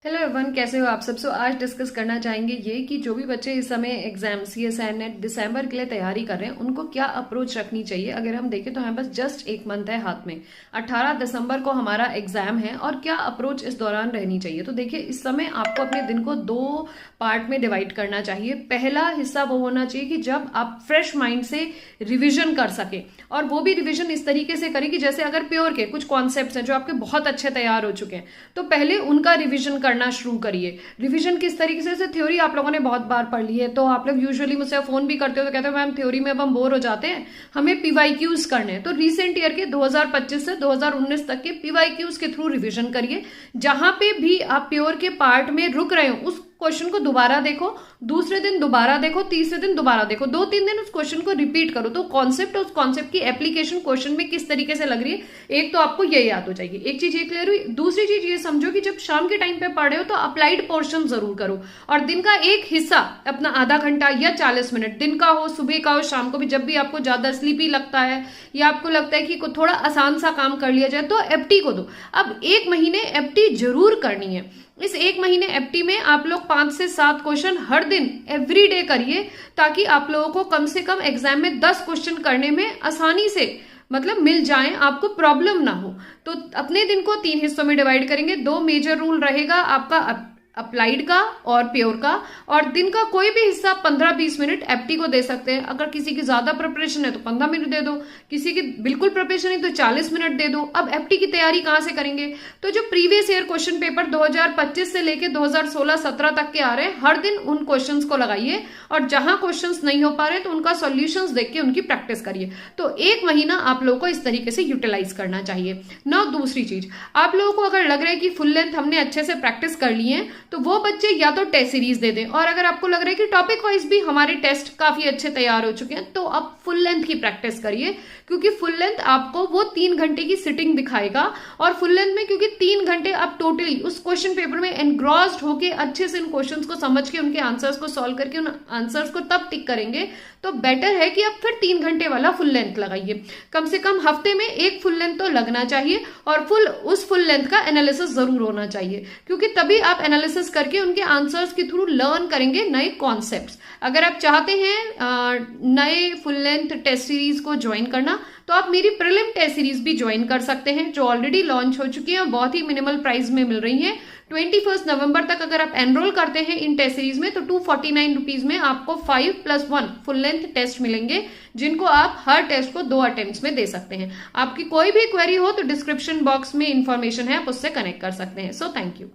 Hello everyone, कैसे हो आप सब। आज डिस्कस करना चाहेंगे ये कि जो भी बच्चे इस समय एग्जाम सीएसआई नेट दिसंबर के लिए तैयारी कर रहे हैं उनको क्या अप्रोच रखनी चाहिए। अगर हम देखें तो हमारे पास जस्ट एक मंथ है हाथ में, 18 दिसंबर को हमारा एग्जाम है और क्या अप्रोच इस दौरान रहनी चाहिए। तो देखिए, इस समय आपको अपने दिन को 2 पार्ट में डिवाइड करना चाहिए। पहला हिस्सा वो होना चाहिए कि जब आप फ्रेश माइंड से रिविजन कर सके, और वो भी रिविजन इस तरीके से करें कि जैसे अगर प्योर के कुछ कॉन्सेप्ट्स हैं जो आपके बहुत अच्छे तैयार हो चुके हैं तो पहले उनका रिविजन करना शुरू करिए। रिवीजन किस तरीके से थ्योरी आप लोगों ने बहुत बार पढ़ ली है, तो आप लोग यूजुअली मुझसे फोन भी करते हो तो कहते हो मैम थ्योरी में अब हम बोर हो जाते हैं, हमें पीवाईक्यूज करने हैं। तो रिसेंट ईयर के 2025 से 2019 तक के पीवाईक्यूज के थ्रू रिविजन करिए। जहां पे भी आप प्योर के पार्ट में रुक रहे हो उस क्वेश्चन को दोबारा देखो, दूसरे दिन दोबारा देखो, तीसरे दिन दोबारा देखो, 2-3 दिन उस क्वेश्चन को रिपीट करो। तो कॉन्सेप्ट और उस कॉन्सेप्ट की एप्लीकेशन क्वेश्चन में किस तरीके से लग रही है, एक तो आपको ये याद हो जाएगी। एक चीज ये क्लियर हुई। दूसरी चीज ये समझो कि जब शाम के टाइम पे पढ़े हो तो अप्लाइड पोर्शन जरूर करो, और दिन का एक हिस्सा अपना आधा घंटा या 40 मिनट, दिन का हो, सुबह का हो, शाम को भी, जब भी आपको ज्यादा स्लीपी लगता है या आपको लगता है कि थोड़ा आसान सा काम कर लिया जाए तो एफटी को दो। अब 1 महीने एफटी जरूर करनी है। इस 1 महीने एफटी में आप लोग 5 से 7 क्वेश्चन हर दिन एवरी डे करिए, ताकि आप लोगों को कम से कम एग्जाम में 10 क्वेश्चन करने में आसानी से मिल जाए, आपको प्रॉब्लम ना हो। तो अपने दिन को 3 हिस्सों में डिवाइड करेंगे। 2 मेजर रूल रहेगा आपका अप्लाइड का और प्योर का, और दिन का कोई भी हिस्सा 15-20 मिनट एफटी को दे सकते हैं। अगर किसी की ज्यादा प्रिपरेशन है तो 15 मिनट दे दो, किसी की बिल्कुल प्रिपरेशन है तो 40 मिनट दे दो। अब एफटी की तैयारी कहां से करेंगे, तो जो प्रीवियस ईयर क्वेश्चन पेपर 2025 से लेके 2016-17 तक के आ रहे हैं, हर दिन उन क्वेश्चंस को लगाइए, और जहां क्वेश्चंस नहीं हो पा रहे तो उनका सॉल्यूशंस देख के उनकी प्रैक्टिस करिए। तो 1 महीना आप लोगों को इस तरीके से यूटिलाइज करना चाहिए ना। दूसरी चीज, आप लोगों को अगर लग रहा है कि फुल लेंथ हमने अच्छे से प्रैक्टिस कर ली है तो वो बच्चे या तो टेस्ट सीरीज दे दें, और अगर आपको लग रहा है कि टॉपिक वाइज भी हमारे टेस्ट काफी अच्छे तैयार हो चुके हैं तो आप फुल लेंथ की प्रैक्टिस करिए, क्योंकि फुल लेंथ आपको वो 3 घंटे की सिटिंग दिखाएगा। और फुल लेंथ में क्योंकि 3 घंटे आप टोटली उस क्वेश्चन पेपर में एनग्रॉस्ड होके अच्छे से इन क्वेश्चंस को समझ के उनके आंसर्स को सॉल्व करके उन आंसर्स को तब टिक करेंगे, तो बेटर है कि आप फिर 3 घंटे वाला फुल लेंथ लगाइए। कम से कम हफ्ते में 1 फुल लेंथ तो लगना चाहिए, और उस फुल लेंथ का एनालिसिस जरूर होना चाहिए, क्योंकि तभी आप एनालिसिस करके उनके आंसर्स के थ्रू लर्न करेंगे नए कॉन्सेप्ट्स। अगर आप चाहते हैं नए फुल लेंथ टेस्ट सीरीज को ज्वाइन करना तो आप मेरी प्रीलिम टेस्ट सीरीज भी ज्वाइन कर सकते हैं, जो ऑलरेडी लॉन्च हो चुकी है और बहुत ही मिनिमल प्राइस में मिल रही है। 21 नवंबर तक अगर आप एनरोल करते हैं इन टेस्ट सीरीज में तो 249 रुपीज में आपको 5+1 फुल लेंथ टेस्ट मिलेंगे, जिनको आप हर टेस्ट को 2 अटेम्प्ट्स में दे सकते हैं। आपकी कोई भी क्वेरी हो तो डिस्क्रिप्शन बॉक्स में इंफॉर्मेशन है, आप उससे कनेक्ट कर सकते हैं। So thank you.